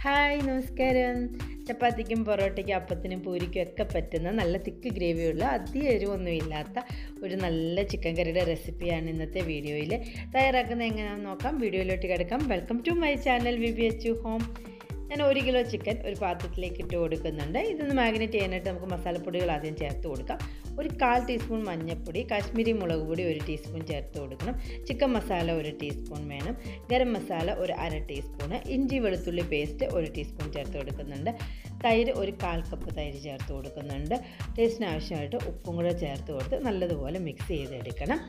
Hi നമസ്കാരം. ചപ്പാത്തിക്കും പൊറോട്ടയ്ക്കും അപ്പത്തിനും പൂരിക്കും ഒക്കെ പറ്റുന്ന നല്ല തിക്ക് ഗ്രേവിയുള്ള അധികം എരിവൊന്നും ഇല്ലാത്ത ഒരു നല്ല ചിക്കൻ കറിയുടെ റെസിപ്പിയാണ് ഇന്നത്തെ വീഡിയോയിൽ. തയ്യാറാക്കുന്നത് എങ്ങനെയാണെന്ന് നോക്കാം. വീഡിയോയിലോട്ട് കിടക്കാം. Welcome to my channel VP Achu home. ഞാൻ 1 കിലോ ചിക്കൻ ഒരു പാത്രത്തിലേക്ക് ഇട്ട് കൊടുക്കുന്നുണ്ട്. ഇതൊന്ന് മാഗ്നേറ്റ് ചെയ്യാനായിട്ട് നമുക്ക് മസാലപ്പൊടികൾ ആദ്യം ചേർത്ത് കൊടുക്കാം. ഒരു 1/4 ടീസ്പൂൺ മഞ്ഞൾപ്പൊടി, കാശ്മീരി മുളക് പൊടി 1 ടീസ്പൂൺ ചേർത്ത് കൊടുക്കണം. ചിക്കൻ മസാല 1 ടീസ്പൂൺ വേണം. ഗരം മസാല ഒരു 1/2 ടീസ്പൂൺ, ഇഞ്ചി വെളുത്തുള്ളി പേസ്റ്റ് 1 ടീസ്പൂൺ ചേർത്ത് കൊടുക്കുന്നുണ്ട്. തൈര് ഒരു 1/4 കപ്പ് തൈര് ചേർത്ത് കൊടുക്കുന്നുണ്ട്. ടേസ്റ്റിന് ആവശ്യമായിട്ട് ഉപ്പും കൂടെ ചേർത്ത് കൊടുത്ത് നല്ലതുപോലെ മിക്സ് ചെയ്തെടുക്കണം.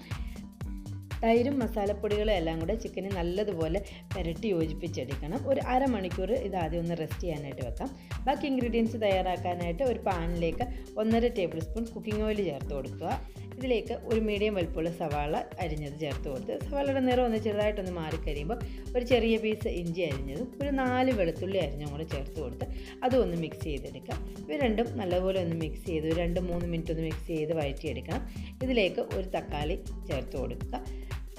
തൈരും മസാലപ്പൊടികളും എല്ലാം കൂടെ ചിക്കന് നല്ലതുപോലെ പുരട്ടി യോജിപ്പിച്ചെടുക്കണം. ഒരു അരമണിക്കൂർ ഇതാദ്യം ഒന്ന് റെസ്റ്റ് ചെയ്യാനായിട്ട് വെക്കാം. ബാക്കി ഇൻഗ്രീഡിയൻസ് തയ്യാറാക്കാനായിട്ട് ഒരു പാനിലേക്ക് 1.5 ടേബിൾ സ്പൂൺ കുക്കിംഗ് ഓയിൽ ചേർത്ത് കൊടുക്കുക. ഇതിലേക്ക് ഒരു മീഡിയം വലുപ്പമുള്ള സവാള അരിഞ്ഞത് ചേർത്ത് കൊടുത്ത് സവാളയുടെ നിറം ഒന്ന് ചെറുതായിട്ടൊന്ന് മാറിക്കഴിയുമ്പോൾ ഒരു ചെറിയ പീസ് ഇഞ്ചി അരിഞ്ഞതും ഒരു 4 വെളുത്തുള്ളി അരിഞ്ഞും കൂടെ ചേർത്ത് കൊടുത്ത് അതും ഒന്ന് മിക്സ് ചെയ്തെടുക്കാം. ഇവ രണ്ടും നല്ലപോലെ ഒന്ന് മിക്സ് ചെയ്ത് 2-3 മിനിറ്റ് ഒന്ന് മിക്സ് ചെയ്ത് വഴറ്റിയെടുക്കണം. ഇതിലേക്ക് ഒരു തക്കാളി ചേർത്ത് കൊടുക്കുക.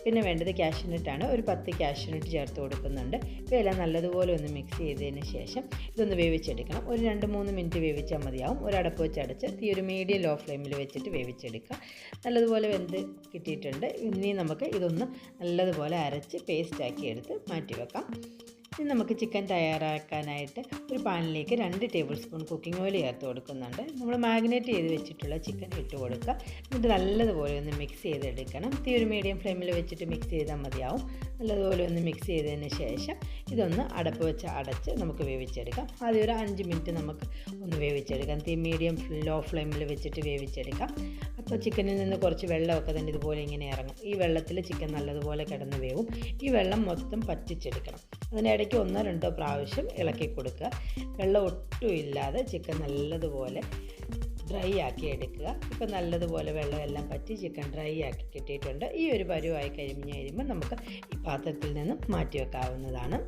പിന്നെ വേണ്ടത് കാഷ്യൂനട്ടാണ്. ഒരു 10 കാഷ്യൂനട്ട് ചേർത്ത് കൊടുക്കുന്നുണ്ട്. ഇവയെല്ലാം നല്ലതുപോലെ ഒന്ന് മിക്സ് ചെയ്തതിന് ശേഷം ഇതൊന്ന് വേവിച്ചെടുക്കണം. ഒരു 2-3 മിനിറ്റ് വേവിച്ചാൽ മതിയാവും. ഒരടപ്പ് വെച്ച് അടച്ച് തീ ഒരു മീഡിയം ലോ ഫ്ലെയിമിൽ വെച്ചിട്ട് വേവിച്ചെടുക്കുക. നല്ലതുപോലെ വെന്ത് കിട്ടിയിട്ടുണ്ട്. ഇനി നമുക്ക് ഇതൊന്ന് നല്ലതുപോലെ അരച്ച് പേസ്റ്റാക്കി എടുത്ത് മാറ്റി വെക്കാം. ഇനി നമുക്ക് ചിക്കൻ തയ്യാറാക്കാനായിട്ട് ഒരു പാനിലേക്ക് 2 ടേബിൾ സ്പൂൺ കുക്കിംഗ് ഓയിൽ ചേർത്ത് കൊടുക്കുന്നുണ്ട്. നമ്മൾ മാഗ്നേറ്റ് ചെയ്ത് വെച്ചിട്ടുള്ള ചിക്കൻ ഇട്ട് കൊടുക്കുക. എന്നിട്ട് നല്ലതുപോലെ ഒന്ന് മിക്സ് ചെയ്തെടുക്കണം. തീ ഒരു മീഡിയം ഫ്ലെയിമിൽ വെച്ചിട്ട് മിക്സ് ചെയ്താൽ മതിയാവും. നല്ലതുപോലെ ഒന്ന് മിക്സ് ചെയ്തതിന് ശേഷം ഇതൊന്ന് അടപ്പ് വെച്ച് അടച്ച് നമുക്ക് വേവിച്ചെടുക്കാം. ആദ്യം ഒരു 5 മിനിറ്റ് നമുക്ക് ഒന്ന് വേവിച്ചെടുക്കാം. തീ മീഡിയം ലോ ഫ്ലെയിമിൽ വെച്ചിട്ട് വേവിച്ചെടുക്കാം. അപ്പോൾ ചിക്കനിൽ നിന്ന് കുറച്ച് വെള്ളമൊക്കെ തന്നെ ഇതുപോലെ ഇങ്ങനെ ഇറങ്ങും. ഈ വെള്ളത്തിൽ ചിക്കൻ നല്ലതുപോലെ കിടന്ന് വേവും. ഈ വെള്ളം മൊത്തം പറ്റിച്ചെടുക്കണം. അതിനിടയ്ക്ക് 1-2 പ്രാവശ്യം ഇളക്കി കൊടുക്കുക. വെള്ളം ഒട്ടും ഇല്ലാതെ ചിക്കൻ നല്ലതുപോലെ ഡ്രൈ ആക്കി എടുക്കുക. ഇപ്പം നല്ലതുപോലെ വെള്ളമെല്ലാം പറ്റി ചിക്കൻ ഡ്രൈ ആക്കി കിട്ടിയിട്ടുണ്ട്. ഈ ഒരു പരുവായി കഴിയുമ്പോൾ നമുക്ക് ഈ പാത്രത്തിൽ നിന്നും മാറ്റി വെക്കാവുന്നതാണ്.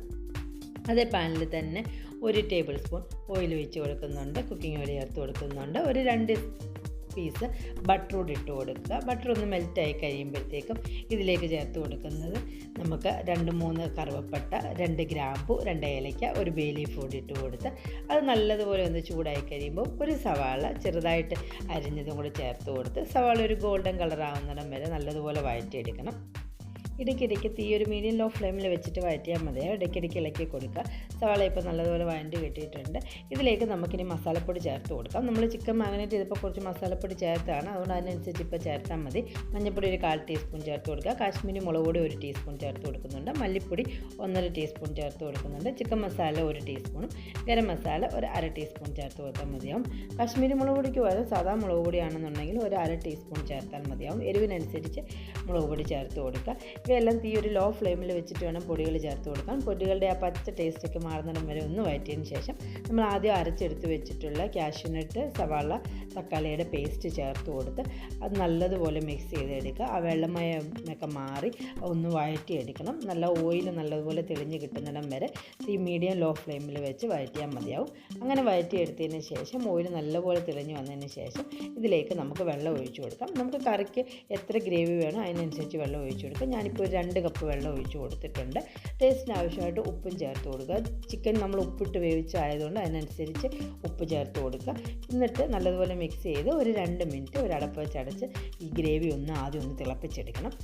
അതേ പാനിൽ തന്നെ 1 ടേബിൾ സ്പൂൺ ഓയിൽ ഒഴിച്ച് കൊടുക്കുന്നുണ്ട്. കുക്കിംഗ് ഓയിൽ ചേർത്ത് കൊടുക്കുന്നുണ്ട്. ഒരു 2 പീസ് ബട്ടർ കൂടി ഇട്ട് കൊടുക്കുക. ബട്ടർ ഒന്ന് മെൽറ്റായി കഴിയുമ്പോഴത്തേക്കും ഇതിലേക്ക് ചേർത്ത് കൊടുക്കുന്നത് നമുക്ക് 2-3 കറുവപ്പട്ട, 2 ഗ്രാമ്പു, 2 ഏലയ്ക്ക, ഒരു ബേ ലീഫ് കൂടി ഇട്ട് കൊടുത്ത് അത് നല്ലതുപോലെ ഒന്ന് ചൂടായി കഴിയുമ്പോൾ ഒരു സവാള ചെറുതായിട്ട് അരിഞ്ഞതും കൂടി ചേർത്ത് കൊടുത്ത് സവാള ഒരു ഗോൾഡൻ കളർ ആവുന്നിടം വരെ നല്ലതുപോലെ വഴറ്റിയെടുക്കണം. ഇടയ്ക്കിടയ്ക്ക് തീ ഒരു മീഡിയം ലോ ഫ്ലെയിമിൽ വെച്ചിട്ട് വഴറ്റിയാൽ മതിയാവും. ഇടയ്ക്കിടയ്ക്ക് ഇളക്കി കൊടുക്കുക. സവാള ഇപ്പോൾ നല്ലതുപോലെ വഴണ്ട് കിട്ടിയിട്ടുണ്ട്. ഇതിലേക്ക് നമുക്കിനി മസാലപ്പൊടി ചേർത്ത് കൊടുക്കാം. നമ്മൾ ചിക്കൻ മാഗ്നേറ്റ് ചെയ്തപ്പോൾ കുറച്ച് മസാലപ്പൊടി ചേർത്താണ്, അതുകൊണ്ട് അതിനനുസരിച്ച് ഇപ്പോൾ ചേർത്താൽ മതി. മഞ്ഞൾപ്പൊടി ഒരു 1/4 ടീസ്പൂൺ ചേർത്ത് കൊടുക്കുക. കാശ്മീരി മുളക് പൊടി 1 ടീസ്പൂൺ ചേർത്ത് കൊടുക്കുന്നുണ്ട്. മല്ലിപ്പൊടി 1.5 ടീസ്പൂൺ ചേർത്ത് കൊടുക്കുന്നുണ്ട്. ചിക്കൻ മസാല 1 ടീസ്പൂണും ഗരം മസാല ഒരു 1/2 ടീസ്പൂൺ ചേർത്ത് കൊടുത്താൽ മതിയാവും. കാശ്മീരി മുളക് പൊടിക്ക് പകരം സാധാ മുളക് പൊടിയാണെന്നുണ്ടെങ്കിൽ ഒരു 1/2 ടീസ്പൂൺ ചേർത്താൽ മതിയാവും. എരിവിനനുസരിച്ച് മുളക് പൊടി ചേർത്ത് കൊടുക്കുക. ഇവയെല്ലാം തീ ഒരു ലോ ഫ്ലെയിമിൽ വെച്ചിട്ട് വേണം പൊടികൾ ചേർത്ത് കൊടുക്കാൻ. പൊടികളുടെ ആ പച്ച ടേസ്റ്റൊക്കെ മാറുന്നിടം വരെ ഒന്ന് വഴറ്റിയതിന് ശേഷം നമ്മൾ ആദ്യം അരച്ചെടുത്ത് വെച്ചിട്ടുള്ള കാഷ്യൂനട്ട്, സവാള, തക്കാളിയുടെ പേസ്റ്റ് ചേർത്ത് കൊടുത്ത് അത് നല്ലതുപോലെ മിക്സ് ചെയ്തെടുക്കുക. ആ വെള്ളമയമൊക്കെ മാറി ഒന്ന് വഴറ്റിയെടുക്കണം. നല്ല ഓയിൽ നല്ലതുപോലെ തെളിഞ്ഞ് കിട്ടുന്നിടം വരെ തീ മീഡിയം ലോ ഫ്ലെയിമിൽ വെച്ച് വഴറ്റിയാൽ മതിയാവും. അങ്ങനെ വഴറ്റിയെടുത്തതിന് ശേഷം ഓയിൽ നല്ലപോലെ തെളിഞ്ഞ് വന്നതിന് ശേഷം ഇതിലേക്ക് നമുക്ക് വെള്ളം ഒഴിച്ചു കൊടുക്കാം. നമുക്ക് കറിക്ക് എത്ര ഗ്രേവി വേണോ അതിനനുസരിച്ച് വെള്ളം ഒഴിച്ചു കൊടുക്കാം. ഞാനിപ്പോൾ 2 കപ്പ് വെള്ളം ഒഴിച്ച് കൊടുത്തിട്ടുണ്ട്. ടേസ്റ്റിന് ആവശ്യമായിട്ട് ഉപ്പും ചേർത്ത് കൊടുക്കുക. ചിക്കൻ നമ്മൾ ഉപ്പിട്ട് വേവിച്ചായതുകൊണ്ട് അതിനനുസരിച്ച് ഉപ്പ് ചേർത്ത് കൊടുക്കുക. എന്നിട്ട് നല്ലതുപോലെ മിക്സ് ചെയ്ത് ഒരു 2 മിനിറ്റ് ഒരു അടപ്പ് വെച്ച് അടച്ച് ഈ ഗ്രേവി ആദ്യം ഒന്ന് തിളപ്പിച്ചെടുക്കണം.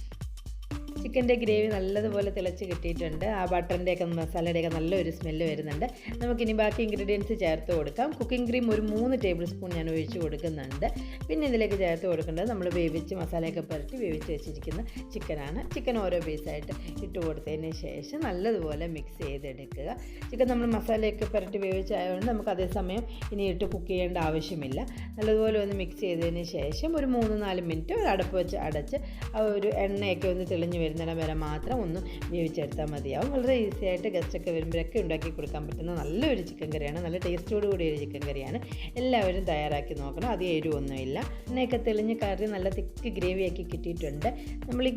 ചിക്കൻ്റെ ഗ്രേവി നല്ലതുപോലെ തിളച്ച് കിട്ടിയിട്ടുണ്ട്. ആ ബട്ടറിൻ്റെയൊക്കെ മസാലയുടെയൊക്കെ നല്ലൊരു സ്മെല്ല് വരുന്നുണ്ട്. നമുക്കിനി ബാക്കി ഇൻഗ്രീഡിയൻസ് ചേർത്ത് കൊടുക്കാം. കുക്കിംഗ് ക്രീം ഒരു 3 ടേബിൾ സ്പൂൺ ഞാൻ ഒഴിച്ച് കൊടുക്കുന്നുണ്ട്. പിന്നെ ഇതിലേക്ക് ചേർത്ത് കൊടുക്കേണ്ടത് നമ്മൾ വേവിച്ച് മസാലയൊക്കെ പുരട്ടി വേവിച്ച് വെച്ചിരിക്കുന്ന ചിക്കനാണ്. ചിക്കൻ ഓരോ പീസായിട്ട് ഇട്ട് കൊടുത്തതിന് ശേഷം നല്ലതുപോലെ മിക്സ് ചെയ്തെടുക്കുക. ചിക്കൻ നമ്മൾ മസാലയൊക്കെ പുരട്ടി വേവിച്ചായതുകൊണ്ട് നമുക്ക് അതേസമയം ഇനി ഇട്ട് കുക്ക് ചെയ്യേണ്ട ആവശ്യമില്ല. നല്ലതുപോലെ ഒന്ന് മിക്സ് ചെയ്തതിന് ശേഷം ഒരു 3-4 മിനിറ്റ് ഒരു അടപ്പ് വെച്ച് അടച്ച് ആ ഒരു എണ്ണയൊക്കെ ഒന്ന് തെളിഞ്ഞ് വരുന്നിടം വരെ മാത്രം ഒന്ന് വേവിച്ചെടുത്താൽ മതിയാവും. വളരെ ഈസി ആയിട്ട് ഗസ്റ്റൊക്കെ വരുമ്പോഴൊക്കെ ഉണ്ടാക്കി കൊടുക്കാൻ പറ്റുന്ന നല്ലൊരു ചിക്കൻ കറിയാണ്. നല്ല ടേസ്റ്റോട് കൂടിയൊരു ചിക്കൻ കറിയാണ്. എല്ലാവരും തയ്യാറാക്കി നോക്കണം. അത് എരിവൊന്നുമില്ല. എണ്ണയൊക്കെ തെളിഞ്ഞ് കറി നല്ല തിക്ക് ഗ്രേവിയാക്കി കിട്ടിയിട്ടുണ്ട്. നമ്മൾ ഈ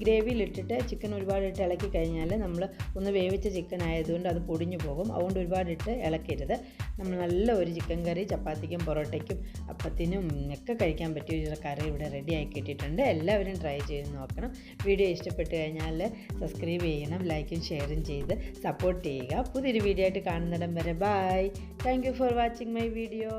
ഗ്രേവിയിലിട്ടിട്ട് ചിക്കൻ ഒരുപാടിട്ട് ഇളക്കി കഴിഞ്ഞാൽ നമ്മൾ ഒന്ന് വേവിച്ച ചിക്കൻ ആയതുകൊണ്ട് അത് പൊടിഞ്ഞു പോകും. അതുകൊണ്ട് ഒരുപാടിട്ട് ഇളക്കരുത്. നമ്മൾ നല്ല ഒരു ചിക്കൻ കറി ചപ്പാത്തിക്കും പൊറോട്ടയ്ക്കും അപ്പത്തിനും ഒക്കെ കഴിക്കാൻ പറ്റിയ ഒരു കറി ഇവിടെ റെഡി ആക്കി കിട്ടിയിട്ടുണ്ട്. എല്ലാവരും ട്രൈ ചെയ്ത് നോക്കണം. വീഡിയോ ഇഷ്ടപ്പെട്ടു ഇഷ്ടപ്പെട്ട് കഴിഞ്ഞാൽ സബ്സ്ക്രൈബ് ചെയ്യണം, ലൈക്കും ഷെയറും ചെയ്ത് സപ്പോർട്ട് ചെയ്യുക. പുതിയൊരു വീഡിയോ ആയിട്ട് കാണുന്നിടം വരെ bye. Thank you for watching my video.